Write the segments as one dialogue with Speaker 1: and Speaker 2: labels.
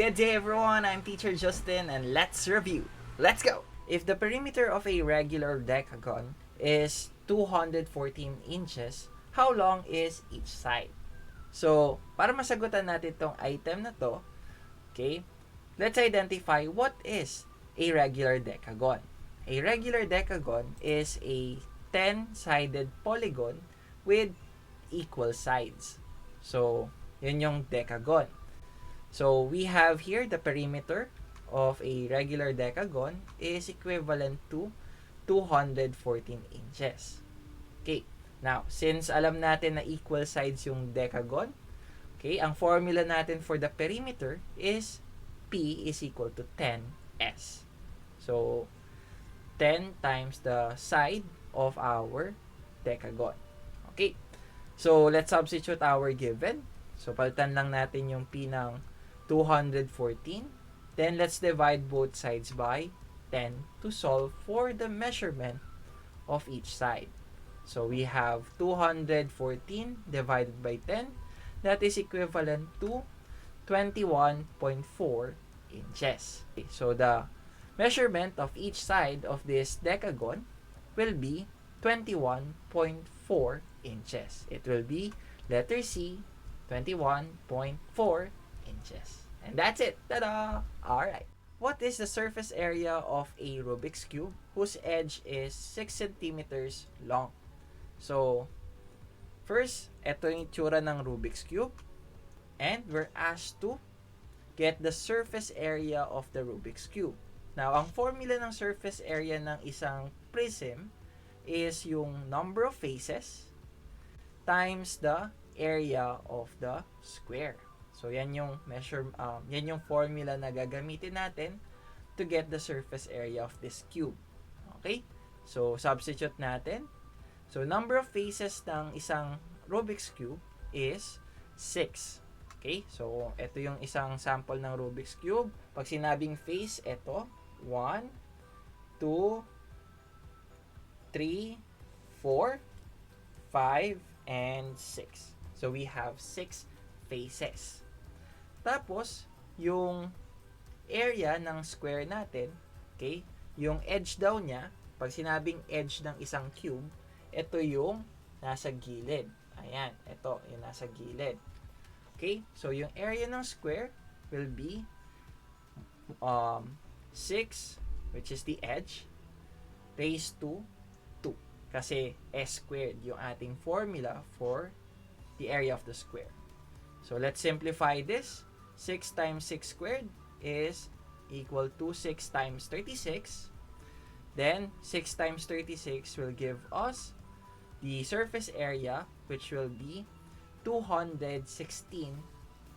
Speaker 1: Good day everyone, I'm Teacher Justin and let's review. Let's go! If the perimeter of a regular decagon is 214 inches, how long is each side? So, para masagutan natin tong item na to, okay, let's identify what is a regular decagon. A regular decagon is a 10-sided polygon with equal sides. So, yun yung decagon. So, we have here the perimeter of a regular decagon is equivalent to 214 inches. Okay. Now, since alam natin na equal sides yung decagon, okay, ang formula natin for the perimeter is P is equal to 10S. So, 10 times the side of our decagon. Okay. So, let's substitute our given. So, palitan lang natin yung P ng 214. Then, let's divide both sides by 10 to solve for the measurement of each side. So, we have 214 divided by 10. That is equivalent to 21.4 inches. Okay, so, the measurement of each side of this decagon will be 21.4 inches. It will be letter C, 21.4 inches. And that's it. Ta-da! Alright. What is the surface area of a Rubik's Cube whose edge is 6 centimeters long? So, first, ito yung itsura ng Rubik's Cube. And we're asked to get the surface area of the Rubik's Cube. Now, ang formula ng surface area ng isang prism is yung number of faces times the area of the square. So, yan yung yan yung formula na gagamitin natin to get the surface area of this cube. Okay? So, substitute natin. So, number of faces ng isang Rubik's Cube is 6. Okay? So, ito yung isang sample ng Rubik's Cube. Pag sinabing face, ito, 1, 2, 3, 4, 5, and 6. So, we have 6 faces. Tapos, yung area ng square natin, okay, yung edge daw niya, pag sinabing edge ng isang cube, ito yung nasa gilid. Ayan, ito yung nasa gilid. Okay, so yung area ng square will be 6, which is the edge, raised to 2. Kasi S squared yung ating formula for the area of the square. So, let's simplify this. 6 times 6 squared is equal to 6 times 36. Then, 6 times 36 will give us the surface area, which will be 216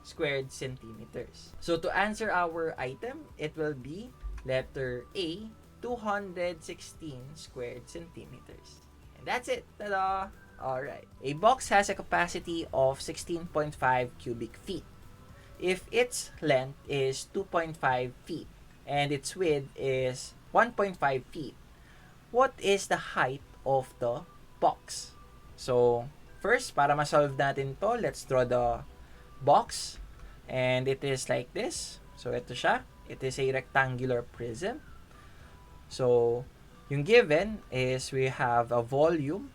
Speaker 1: squared centimeters. So, to answer our item, it will be letter A, 216 squared centimeters. And that's it. Ta-da! Alright. A box has a capacity of 16.5 cubic feet. If its length is 2.5 feet and its width is 1.5 feet, what is the height of the box? So, first, para ma-solve natin to, let's draw the box. And it is like this. So, ito siya. It is a rectangular prism. So, yung given is we have a volume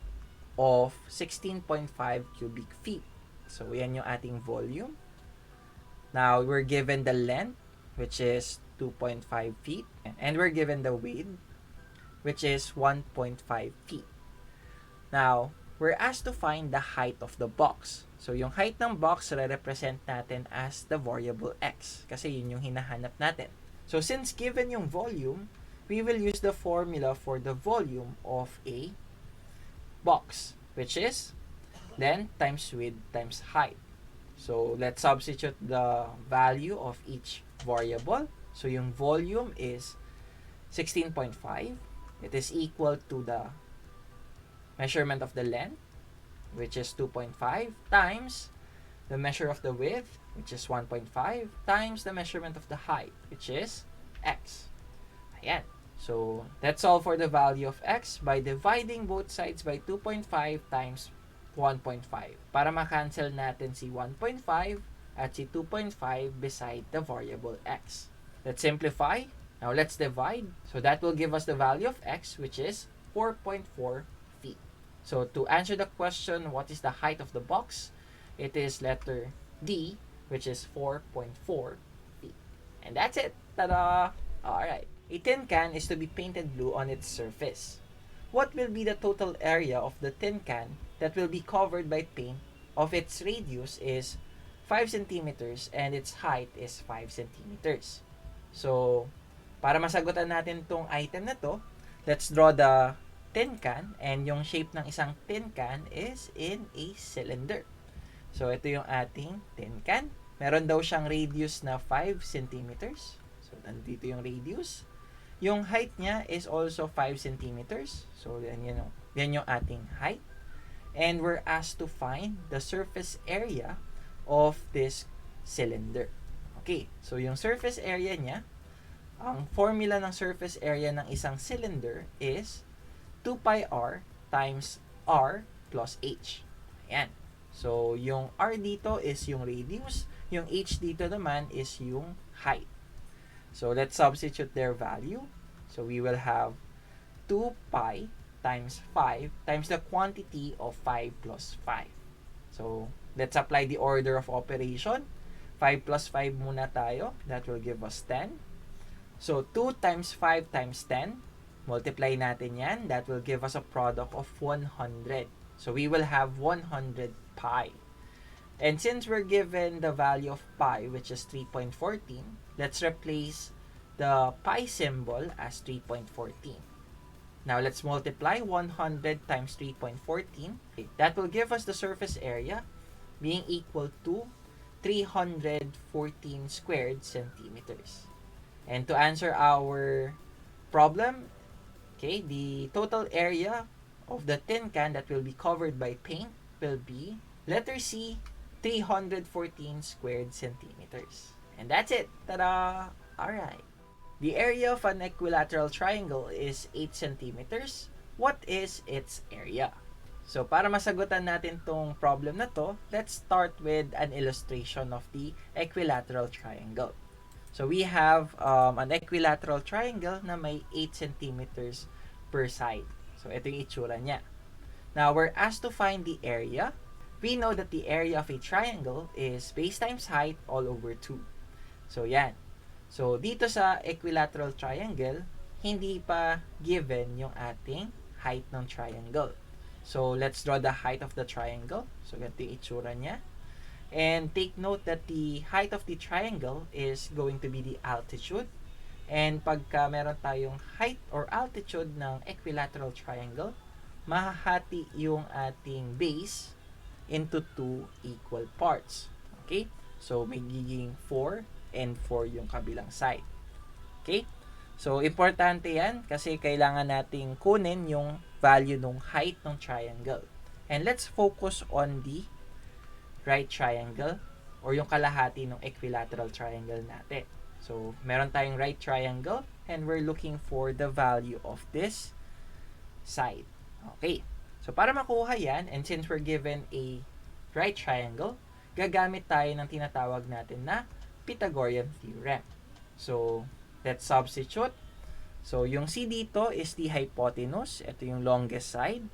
Speaker 1: of 16.5 cubic feet. So, yan yung ating volume. Now, we're given the length, which is 2.5 feet. And we're given the width, which is 1.5 feet. Now, we're asked to find the height of the box. So, yung height ng box, re-represent natin as the variable x. Kasi yun yung hinahanap natin. So, since given yung volume, we will use the formula for the volume of a box, which is length times width times height. So, let's substitute the value of each variable. So, yung volume is 16.5. It is equal to the measurement of the length, which is 2.5, times the measure of the width, which is 1.5, times the measurement of the height, which is x. Ayan. So, that's all for the value of x by dividing both sides by 2.5 times 1.5. Para ma-cancel natin si 1.5 at si 2.5 beside the variable x. Let's simplify. Now let's divide. So that will give us the value of x, which is 4.4 feet. So to answer the question, what is the height of the box? It is letter D, which is 4.4 feet. And that's it. Ta-da! Alright. A tin can is to be painted blue on its surface. What will be the total area of the tin can that will be covered by paint of its radius is 5 centimeters and its height is 5 centimeters. So, para masagutan natin tong item na to, let's draw the tin can, and yung shape ng isang tin can is in a cylinder. So, ito yung ating tin can. Meron daw siyang radius na 5 centimeters. So, nandito yung radius. Yung height niya is also 5 centimeters. So, yan yung ating height. And we're asked to find the surface area of this cylinder. Okay, so yung surface area niya, ang formula ng surface area ng isang cylinder is 2 pi r times r plus h. Ayan. So, yung r dito is yung radius, yung h dito naman is yung height. So, let's substitute their value. So, we will have 2 pi times 5 times the quantity of 5 plus 5. So, let's apply the order of operation. 5 plus 5 muna tayo. That will give us 10. So, 2 times 5 times 10. Multiply natin yan. That will give us a product of 100. So, we will have 100 pi. And since we're given the value of pi, which is 3.14, let's replace the pi symbol as 3.14. Now, let's multiply 100 times 3.14. That will give us the surface area being equal to 314 squared centimeters. And to answer our problem, okay, the total area of the tin can that will be covered by paint will be letter C, 314 squared centimeters. And that's it. Ta-da! Alright. The area of an equilateral triangle is 8 centimeters. What is its area? So, para masagutan natin tong problem na to, let's start with an illustration of the equilateral triangle. So, we have an equilateral triangle na may 8 centimeters per side. So, ito yung itsura niya. Now, we're asked to find the area. We know that the area of a triangle is base times height all over 2. So, yan. So, dito sa equilateral triangle, hindi pa given yung ating height ng triangle. So, let's draw the height of the triangle. So, ganito yung itsura niya. And take note that the height of the triangle is going to be the altitude. And pagka meron tayong height or altitude ng equilateral triangle, mahahati yung ating base into 2 equal parts. Okay? So, may giging 4 and 4 yung kabilang side. Okay? So, importante yan kasi kailangan nating kunin yung value ng height ng triangle. And let's focus on the right triangle or yung kalahati ng equilateral triangle natin. So, meron tayong right triangle and we're looking for the value of this side. Okay. So, para makuha yan, and since we're given a right triangle, gagamit tayo ng tinatawag natin na Pythagorean theorem. So, let's substitute. So, yung C dito is the hypotenuse. Ito yung longest side.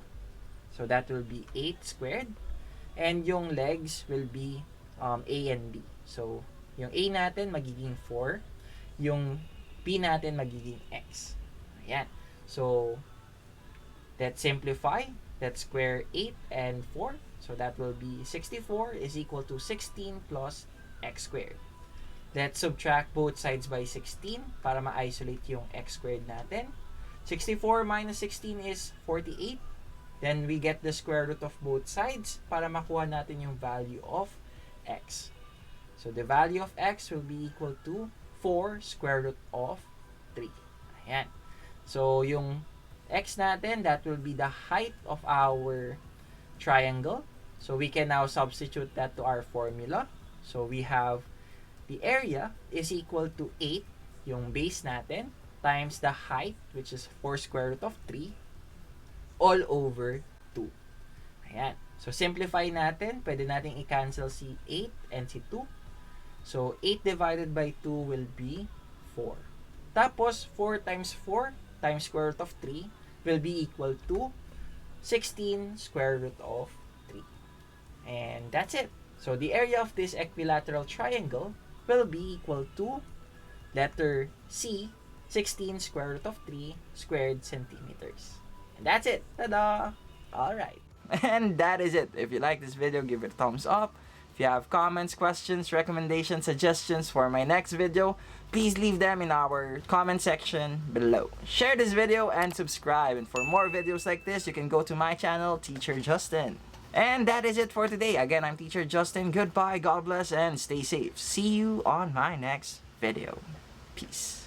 Speaker 1: So, that will be 8 squared. And yung legs will be A and B. So, yung A natin magiging 4. Yung B natin magiging X. Ayan. So, let's simplify. Let's square 8 and 4. So, that will be 64 is equal to 16 plus x squared. Let's subtract both sides by 16 para ma-isolate yung x squared natin. 64 minus 16 is 48. Then, we get the square root of both sides para makuha natin yung value of x. So, the value of x will be equal to 4 square root of 3. Ayan. So, yung x natin, that will be the height of our triangle. So, we can now substitute that to our formula. So, we have the area is equal to 8, yung base natin, times the height, which is 4 square root of 3, all over 2. Ayan. So, simplify natin. Pwede natin i-cancel si 8 and si 2. So, 8 divided by 2 will be 4. Tapos, 4 times 4 times square root of 3 will be equal to 16 square root of 3. And that's it. So, the area of this equilateral triangle will be equal to letter C, 16 square root of 3 squared centimeters. And that's it. Ta-da! Alright. And that is it. If you like this video, give it a thumbs up. If you have comments, questions, recommendations, suggestions for my next video, please leave them in our comment section below. Share this video and subscribe. And for more videos like this, you can go to my channel, Teacher Justin. And that is it for today. Again, I'm Teacher Justin. Goodbye, God bless, and stay safe. See you on my next video. Peace.